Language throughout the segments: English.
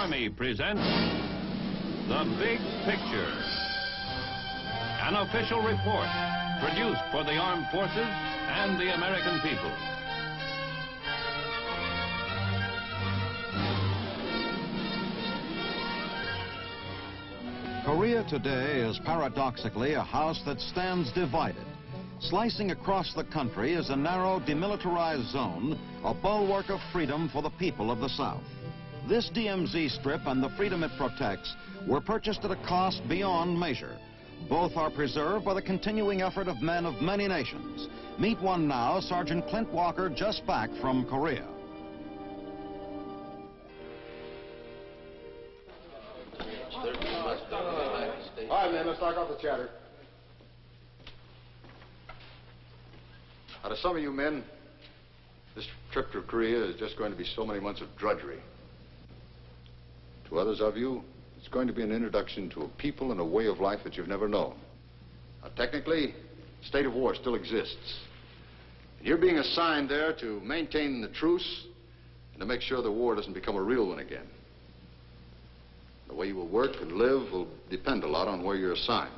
Army presents The Big Picture, an official report produced for the armed forces and the American people. Korea today is paradoxically a house that stands divided. Slicing across the country is a narrow, demilitarized zone, a bulwark of freedom for the people of the South. This DMZ strip and the freedom it protects were purchased at a cost beyond measure. Both are preserved by the continuing effort of men of many nations. Meet one now, Sergeant Clint Walker, just back from Korea. All right, man, let's knock off the chatter. Now, to some of you men, this trip to Korea is just going to be so many months of drudgery. To others of you, it's going to be an introduction to a people and a way of life that you've never known. Now, technically, the state of war still exists. And you're being assigned there to maintain the truce and to make sure the war doesn't become a real one again. The way you will work and live will depend a lot on where you're assigned.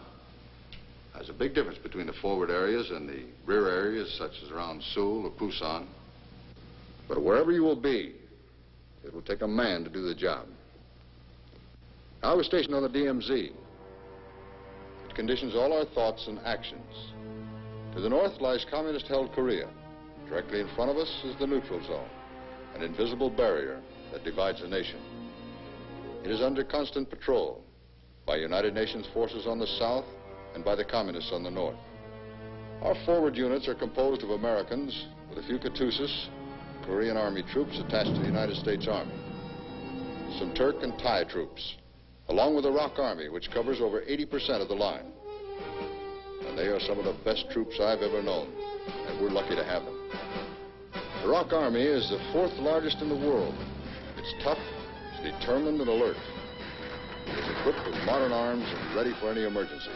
There's a big difference between the forward areas and the rear areas, such as around Seoul or Busan. But wherever you will be, it will take a man to do the job. I was stationed on the DMZ. It conditions all our thoughts and actions. To the north lies communist-held Korea. Directly in front of us is the neutral zone, an invisible barrier that divides a nation. It is under constant patrol by United Nations forces on the south and by the communists on the north. Our forward units are composed of Americans with a few KATUSAs, Korean Army troops attached to the United States Army, some Turk and Thai troops, along with the ROK Army, which covers over 80% of the line. And they are some of the best troops I've ever known, and we're lucky to have them. The ROK Army is the fourth largest in the world. It's tough, it's determined and alert. It is equipped with modern arms and ready for any emergency.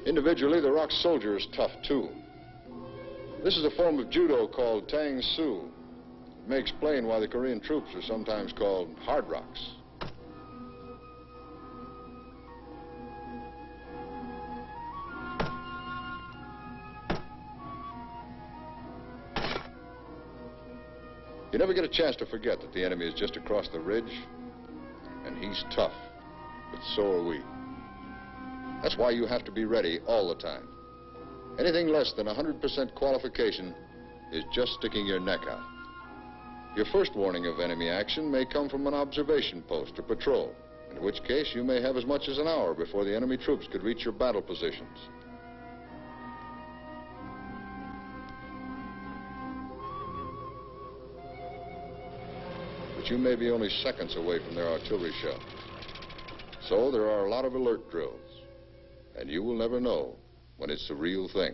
Individually, the ROK soldier is tough, too. This is a form of judo called Tang Soo. It may explain why the Korean troops are sometimes called hard rocks. You never get a chance to forget that the enemy is just across the ridge, and he's tough, but so are we. That's why you have to be ready all the time. Anything less than 100% qualification is just sticking your neck out. Your first warning of enemy action may come from an observation post or patrol, in which case you may have as much as an hour before the enemy troops could reach your battle positions. But you may be only seconds away from their artillery shell. So there are a lot of alert drills. And you will never know when it's the real thing.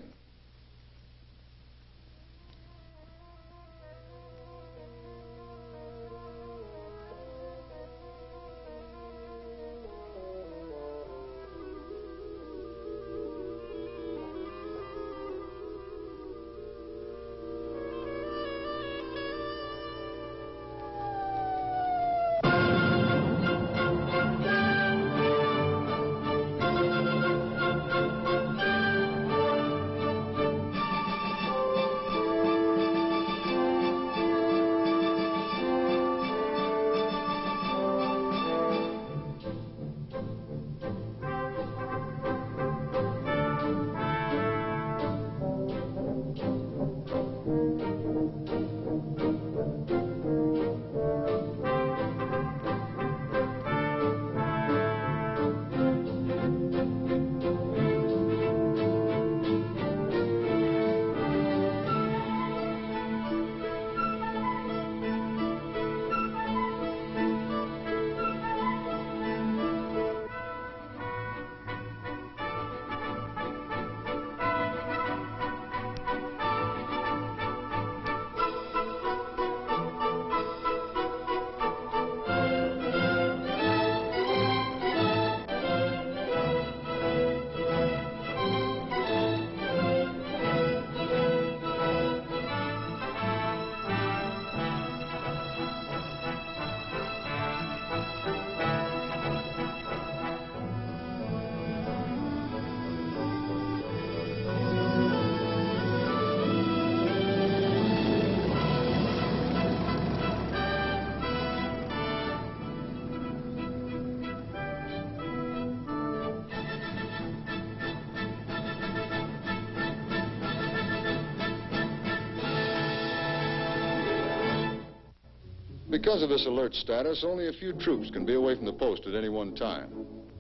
Because of this alert status, only a few troops can be away from the post at any one time.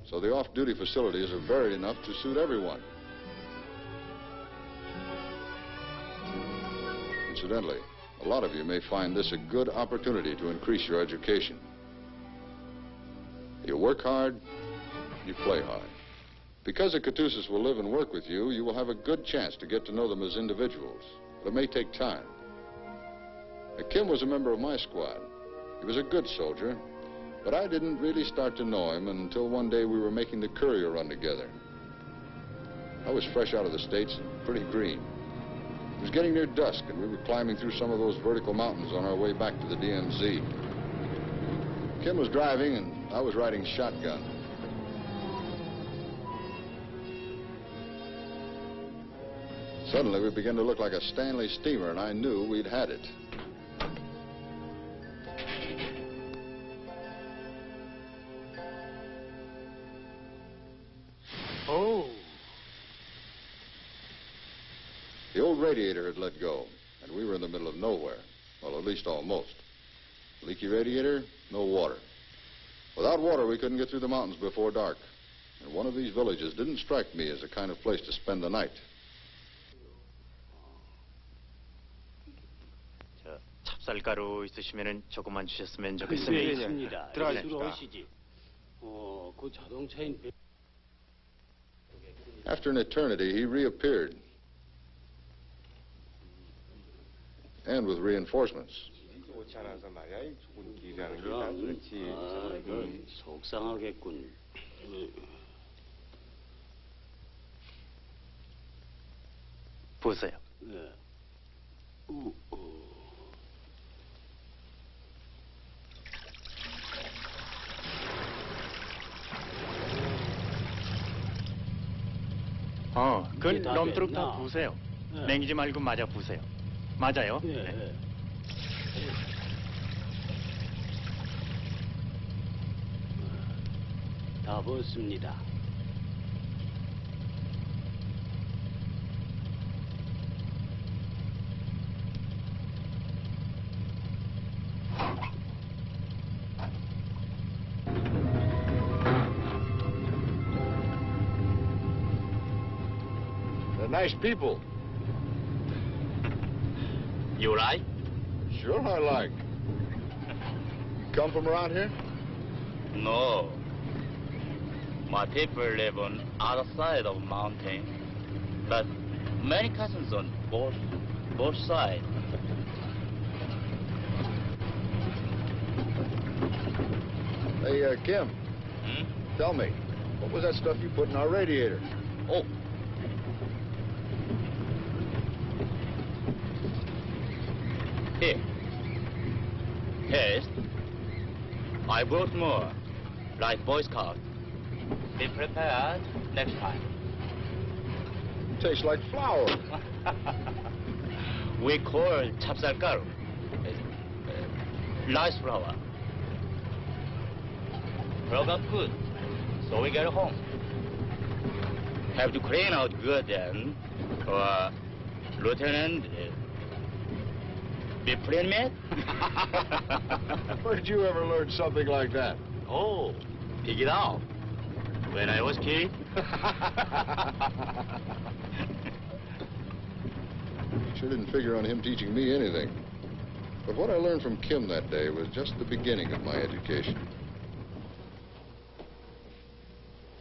So the off-duty facilities are varied enough to suit everyone. Incidentally, a lot of you may find this a good opportunity to increase your education. You work hard, you play hard. Because the KATUSAs will live and work with you, you will have a good chance to get to know them as individuals. But it may take time. Kim was a member of my squad. He was a good soldier, but I didn't really start to know him until one day we were making the courier run together. I was fresh out of the States and pretty green. It was getting near dusk, and we were climbing through some of those vertical mountains on our way back to the DMZ. Kim was driving, and I was riding shotgun. Suddenly, we began to look like a Stanley steamer, and I knew we'd had it. Oh. The old radiator had let go, and we were in the middle of nowhere. Well, at least almost. Leaky radiator, no water. Without water, we couldn't get through the mountains before dark. And one of these villages didn't strike me as the kind of place to spend the night. 찹쌀가루 있으시면은 조금만 주셨으면 좋겠습니다. 네, 있습니다. 들어가시죠. 오시지. 그 자동차인 After an eternity, he reappeared. And with reinforcements. 이건 속상하겠군. 보세요. 네. 그건 넘도록 다 부으세요. 네. 냉기지 말고 맞아 부으세요. 맞아요. 예. 네. 다 부었습니다. They're nice people. You like? Sure I like. Come from around here? No. My people live on other side of mountain, but many cousins on both sides. Hey, Kim. Tell me, what was that stuff you put in our radiator? Oh. Here. Taste. I brought more, like Boy Scout. Be prepared next time. Tastes like flour. We call 찹쌀가루 rice flour. Plug up good, so we get home. Have to clean out good then, or Lieutenant, be plain mate? Where did you ever learn something like that? Oh, pick it out. When I was kid. Sure didn't figure on him teaching me anything. But what I learned from Kim that day was just the beginning of my education.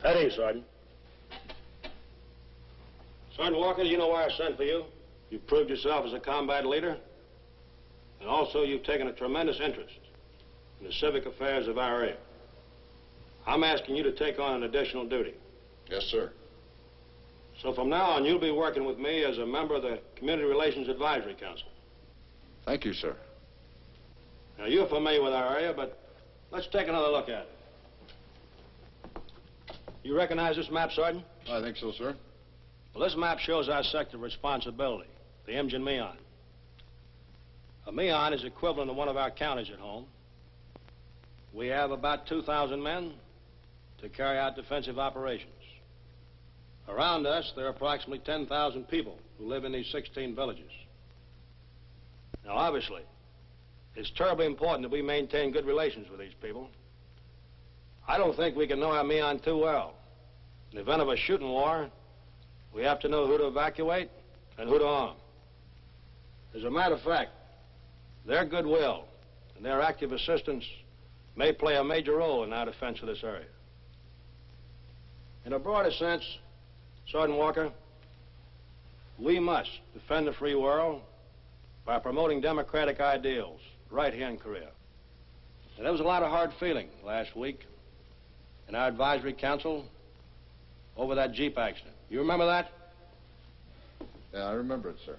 Heading, Sergeant. Sergeant Walker, you know why I sent for you? You've proved yourself as a combat leader, and also you've taken a tremendous interest in the civic affairs of our area. I'm asking you to take on an additional duty. Yes, sir. So from now on, you'll be working with me as a member of the Community Relations Advisory Council. Thank you, sir. Now, you're familiar with our area, but let's take another look at it. You recognize this map, Sergeant? I think so, sir. Well, this map shows our sector of responsibility, the Imjin Meon. A Meon is equivalent to one of our counties at home. We have about 2,000 men to carry out defensive operations. Around us, there are approximately 10,000 people who live in these 16 villages. Now, obviously, It's terribly important that we maintain good relations with these people. I don't think we can know our Meon too well. In the event of a shooting war, we have to know who to evacuate and who to arm. As a matter of fact, their goodwill and their active assistance may play a major role in our defense of this area. In a broader sense, Sergeant Walker, we must defend the free world by promoting democratic ideals right here in Korea. And there was a lot of hard feeling last week in our advisory council over that Jeep accident. You remember that? Yeah, I remember it, sir.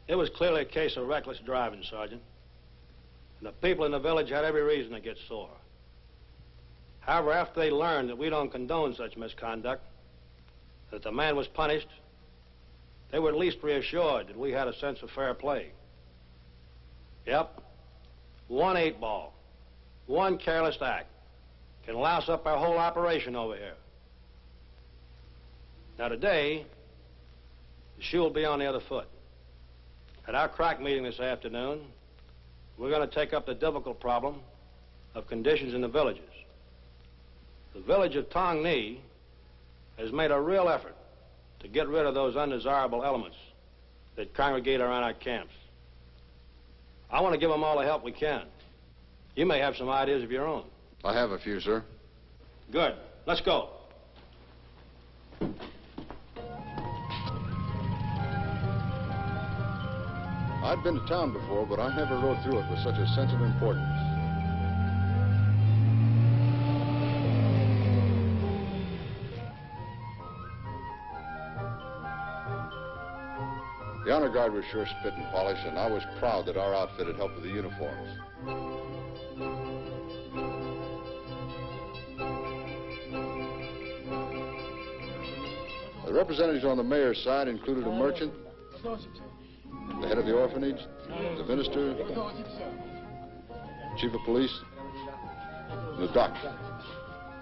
It was clearly a case of reckless driving, Sergeant. And the people in the village had every reason to get sore. However, after they learned that we don't condone such misconduct, that the man was punished, they were at least reassured that we had a sense of fair play. Yep, one 8-ball, one careless act can louse up our whole operation over here. Now today, the shoe will be on the other foot. At our crack meeting this afternoon, we're going to take up the difficult problem of conditions in the villages. The village of Tong Ni has made a real effort to get rid of those undesirable elements that congregate around our camps. I want to give them all the help we can. You may have some ideas of your own. I have a few, sir. Good. Let's go. I'd been to town before, but I never rode through it with such a sense of importance. The honor guard was sure spit and polish, and I was proud that our outfit had helped with the uniforms. The representatives on the mayor's side included a merchant, the head of the orphanage, the minister, chief of police, and the doctor.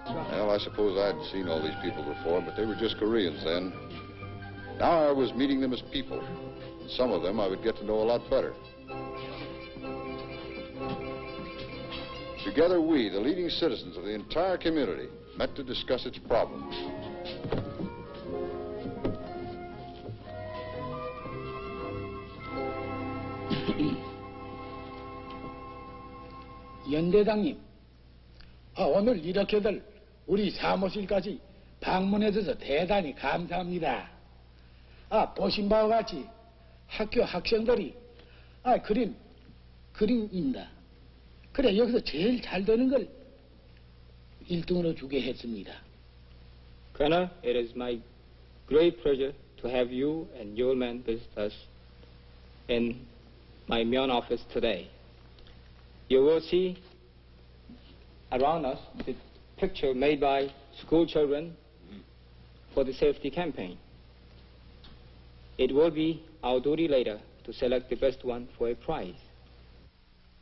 Well, I suppose I'd seen all these people before, but they were just Koreans then. Now I was meeting them as people. Some of them I would get to know a lot better. Together we, the leading citizens of the entire community, met to discuss its problems. 연대장님, 오늘 이렇게들 우리 사무실까지 방문해 주셔서 대단히 감사합니다. 보신 바와 같이 학교 학생들이 그림입니다. 그래 여기서 제일 잘 되는 걸 1등으로 주게 했습니다. Colonel, it is my great pleasure to have you and your men visit us in my Myeon office today. You will see around us the picture made by school children for the safety campaign. It will be our duty later to select the best one for a prize.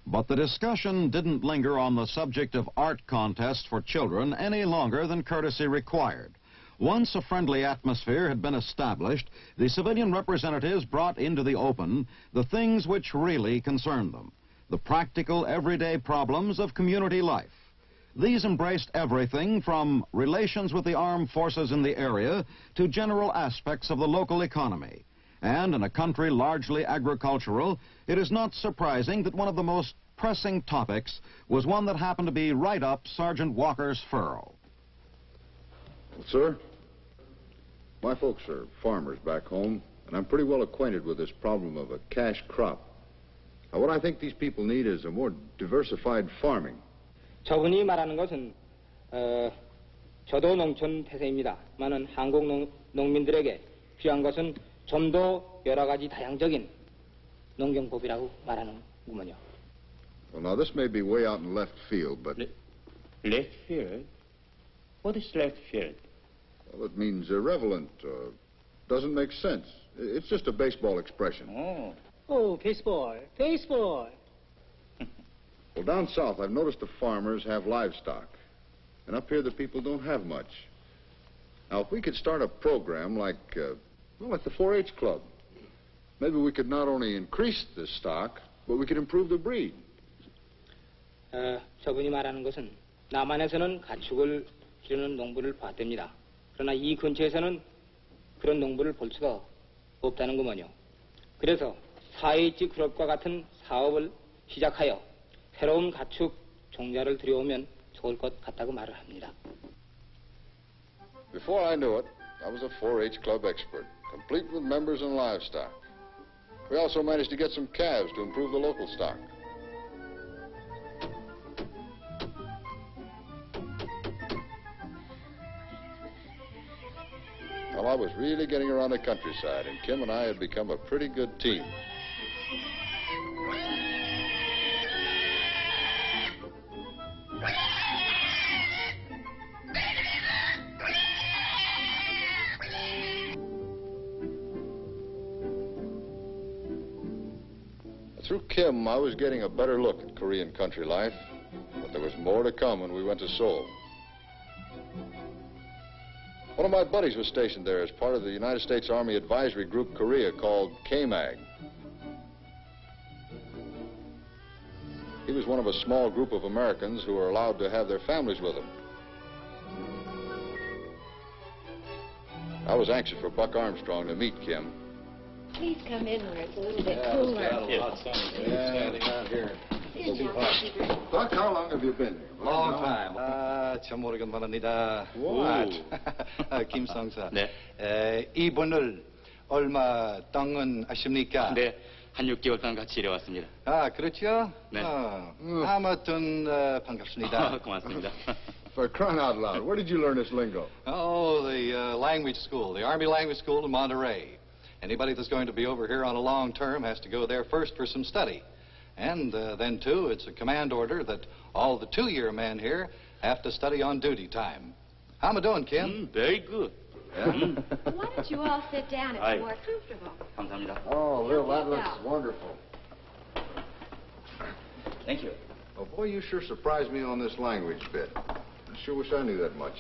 But the discussion didn't linger on the subject of art contests for children any longer than courtesy required. Once a friendly atmosphere had been established, the civilian representatives brought into the open the things which really concerned them, the practical, everyday problems of community life. These embraced everything from relations with the armed forces in the area to general aspects of the local economy. And in a country largely agricultural, it is not surprising that one of the most pressing topics was one that happened to be right up Sergeant Walker's furrow. Well, sir, my folks are farmers back home, and I'm pretty well acquainted with this problem of a cash crop. Now, what I think these people need is a more diversified farming. 저분이 말하는 것은 저도 농촌 태세입니다. 많은 한국 농민들에게 필요한 것은 좀 더 여러 가지 다양적인 농경법이라고 말하는군요. Well, now, this may be way out in left field, but... Left field? What is left field? Well, it means irrelevant, doesn't make sense. It's just a baseball expression. Oh, baseball, baseball. Well, down south, I've noticed the farmers have livestock. And up here, the people don't have much. Now, if we could start a program like the 4-H Club, maybe we could not only increase the stock, but we could improve the breed. 저분이 말하는 것은 남한에서는 가축을 기르는 농부를 봤답니다. 그러나 이 근처에서는 그런 농부를 볼 수가 없다는구먼요. 그래서 사이즈 그룹과 같은 사업을 시작하여 새로운 가축 종자를 들여오면 좋을 것 같다고 말을 합니다. Before I knew it, I was a 4-H club expert, complete with members and livestock. We also managed to get some calves to improve the local stock. Well, I was really getting around the countryside, and Kim and I had become a pretty good team. Through Kim, I was getting a better look at Korean country life, but there was more to come when we went to Seoul. One of my buddies was stationed there as part of the United States Army Advisory Group Korea called KMAG. He was one of a small group of Americans who were allowed to have their families with them. I was anxious for Buck Armstrong to meet Kim. Please come in where it's a little bit cooler. Standing out here. Buck, how long have you been here? Long time. 최무룡은 말합니다. What? 김성사. 네. 이분을 얼마 동안 아십니까? 네, 한 6개월 동안 같이 일해왔습니다. 아, 그렇죠? 네. 아무튼 반갑습니다. 고맙습니다. For crying out loud, where did you learn this lingo? Oh, the language school, the Army Language School in Monterey. Anybody that's going to be over here on a long term has to go there first for some study. And then, too, it's a command order that all the 2-year men here have to study on duty time. How am I doing, Kim? Very good. Yeah? Why don't you all sit down? It's more comfortable. 감사합니다. Oh, Lil, that looks wonderful. Thank you. Oh, boy, you sure surprised me on this language bit. I sure wish I knew that much.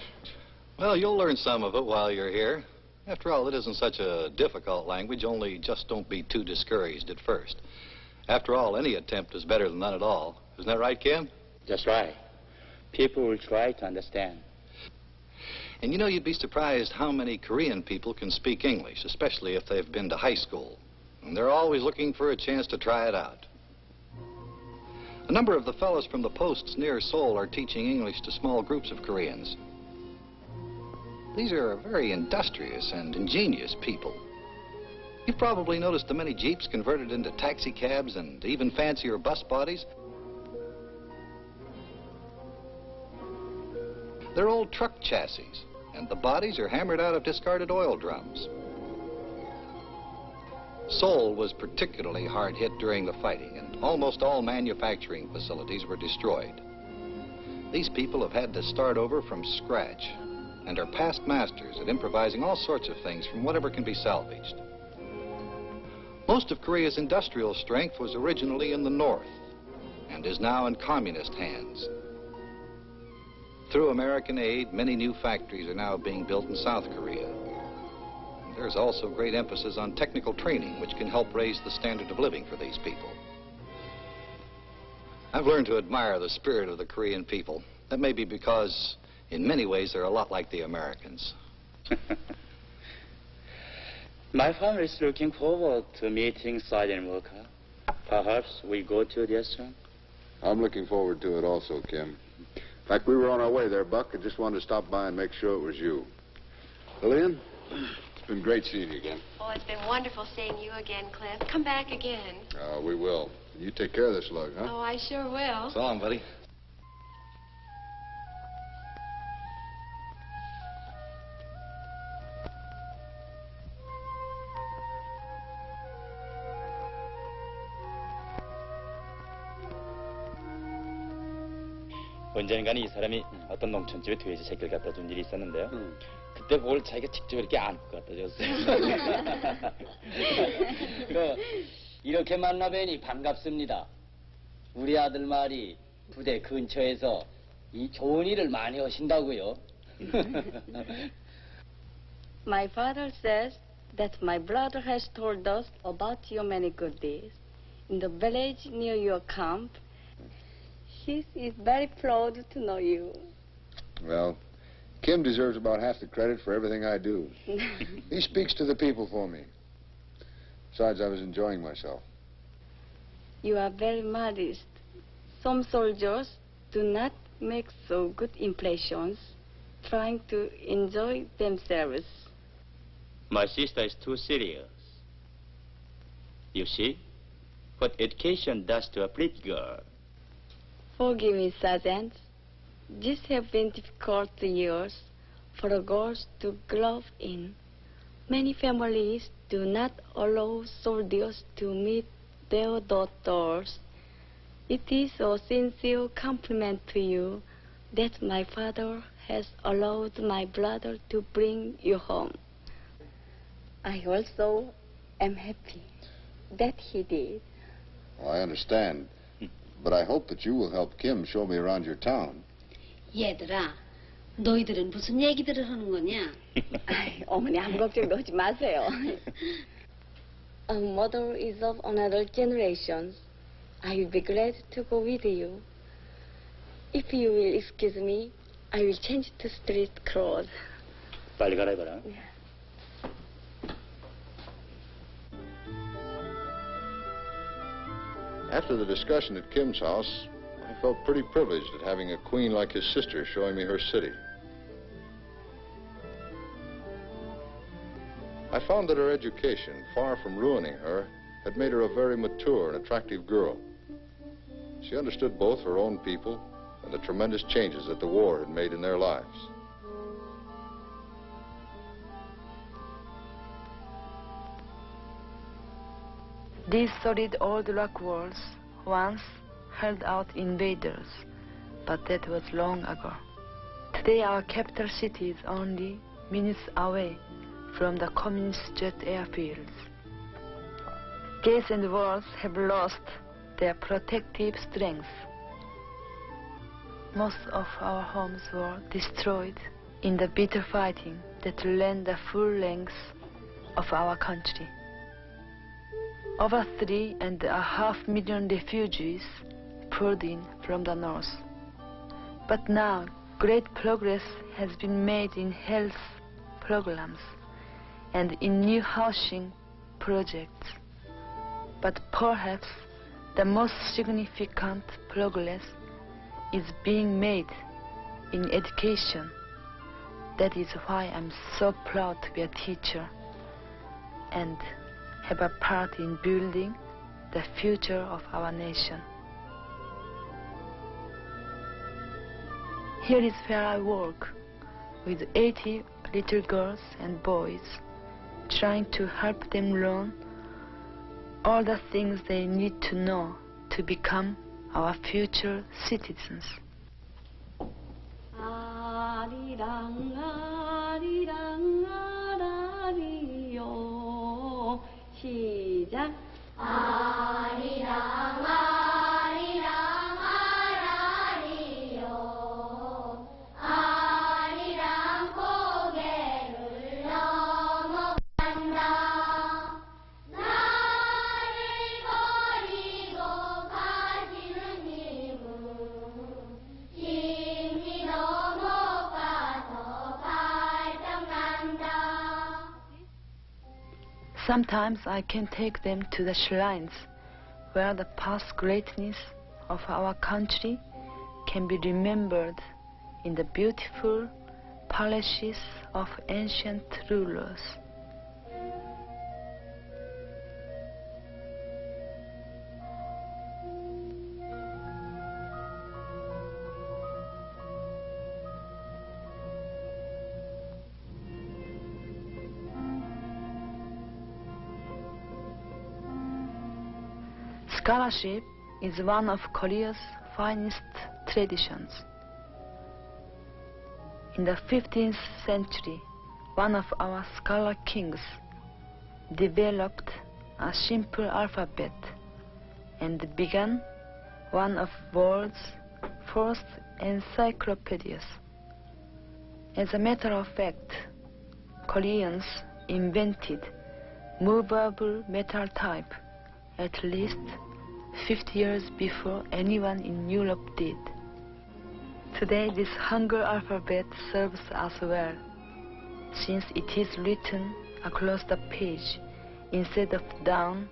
Well, you'll learn some of it while you're here. After all, it isn't such a difficult language, only just don't be too discouraged at first. After all, any attempt is better than none at all. Isn't that right, Kim? That's right. People will try to understand. And you know, you'd be surprised how many Korean people can speak English, especially if they've been to high school. And they're always looking for a chance to try it out. A number of the fellows from the posts near Seoul are teaching English to small groups of Koreans. These are very industrious and ingenious people. You've probably noticed the many Jeeps converted into taxi cabs and even fancier bus bodies. They're old truck chassis, and the bodies are hammered out of discarded oil drums. Seoul was particularly hard hit during the fighting, and almost all manufacturing facilities were destroyed. These people have had to start over from scratch and are past masters at improvising all sorts of things from whatever can be salvaged. Most of Korea's industrial strength was originally in the north and is now in communist hands. Through American aid, many new factories are now being built in South Korea. There's also great emphasis on technical training, which can help raise the standard of living for these people. I've learned to admire the spirit of the Korean people. That may be because, in many ways, they're a lot like the Americans. My family is looking forward to meeting Sergeant Walker. Perhaps we go to the restaurant? I'm looking forward to it also, Kim. In fact, we were on our way there, Buck. I just wanted to stop by and make sure it was you. Lillian, it's been great seeing you again. Oh, it's been wonderful seeing you again, Cliff. Come back again. We will. You take care of this lug, huh? Oh, I sure will. So long, buddy. 언젠가는 이 사람이 어떤 농촌집에 돼지 새끼를 갖다 준 일이 있었는데요. 그때 그걸 자기가 직접 이렇게 안고 갖다 줬어요. 이렇게 만나 뵈니 반갑습니다. 우리 아들 말이 부대 근처에서 이 좋은 일을 많이 하신다고요. My father says that my brother has told us about your many good deeds. In the village near your camp, He is very proud to know you. Well, Kim deserves about half the credit for everything I do. He speaks to the people for me. Besides, I was enjoying myself. You are very modest. Some soldiers do not make so good impressions, trying to enjoy themselves. My sister is too serious. You see what education does to a pretty girl. Forgive me, Sergeant. These have been difficult years for the girls to grow up in. Many families do not allow soldiers to meet their daughters. It is a sincere compliment to you that my father has allowed my brother to bring you home. I also am happy that he did. Well, I understand. But I hope that you will help Kim show me around your town. 얘들아, 너희들은 무슨 얘기들을 하는 거냐? 아이, 어머니 아무 걱정도 하지 마세요. A mother is of another generation. I will be glad to go with you. If you will excuse me, I will change to street clothes. 빨리 갈아입어라. After the discussion at Kim's house, I felt pretty privileged at having a queen like his sister showing me her city. I found that her education, far from ruining her, had made her a very mature and attractive girl. She understood both her own people and the tremendous changes that the war had made in their lives. These solid old rock walls once held out invaders, but that was long ago. Today our capital city is only minutes away from the communist jet airfields. Gates and walls have lost their protective strength. Most of our homes were destroyed in the bitter fighting that ran the full length of our country. Over 3.5 million refugees poured in from the north. But now great progress has been made in health programs and in new housing projects. But perhaps the most significant progress is being made in education. That is why I'm so proud to be a teacher and have a part in building the future of our nation. Here is where I work with 80 little girls and boys, trying to help them learn all the things they need to know to become our future citizens. 아리랑 아리랑 아라리요. 시작. 아리랑 아리랑 아라리요. 아리랑 고개를 넘어간다. 나를 버리고 가시는 님은 심히 넘어가서 발정난다. Sometimes I can take them to the shrines where the past greatness of our country can be remembered in the beautiful palaces of ancient rulers. Scholarship is one of Korea's finest traditions. In the 15th century, one of our scholar kings developed a simple alphabet and began one of the world's first encyclopedias. As a matter of fact, Koreans invented movable metal type at least 50 years before anyone in Europe did. Today this Hangul alphabet serves us well, since it is written across the page instead of down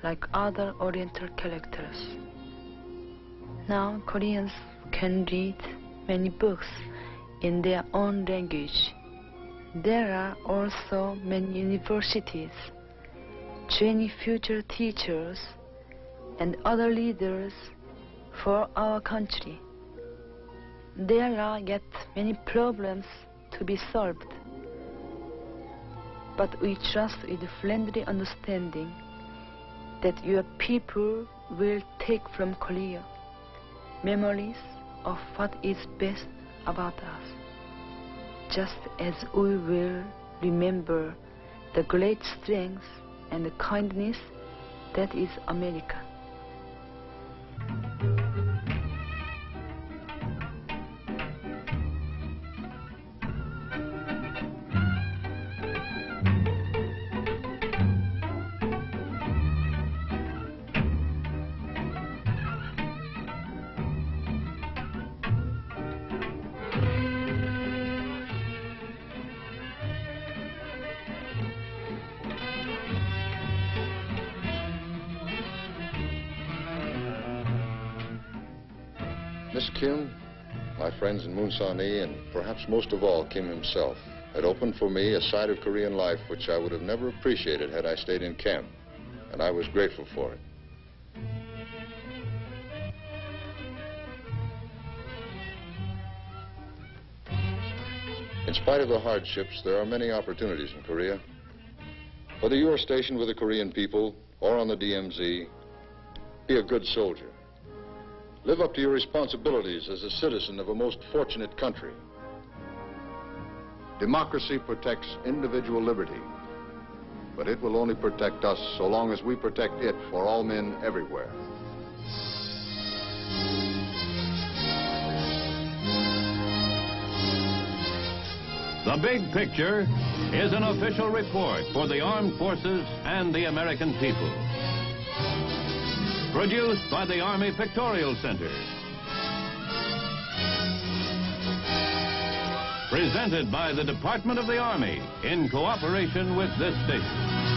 like other Oriental characters. Now Koreans can read many books in their own language. There are also many universities, training future teachers and other leaders for our country. There are yet many problems to be solved, but we trust with friendly understanding that your people will take from Korea memories of what is best about us, just as we will remember the great strength and the kindness that is America. Miss Kim, my friends in Moonsani, and perhaps most of all Kim himself, had opened for me a side of Korean life which I would have never appreciated had I stayed in camp, and I was grateful for it. In spite of the hardships, there are many opportunities in Korea. Whether you are stationed with the Korean people or on the DMZ, be a good soldier. Live up to your responsibilities as a citizen of a most fortunate country. Democracy protects individual liberty, but it will only protect us so long as we protect it for all men everywhere. The Big Picture is an official report for the armed forces and the American people. Produced by the Army Pictorial Center. Presented by the Department of the Army in cooperation with this station.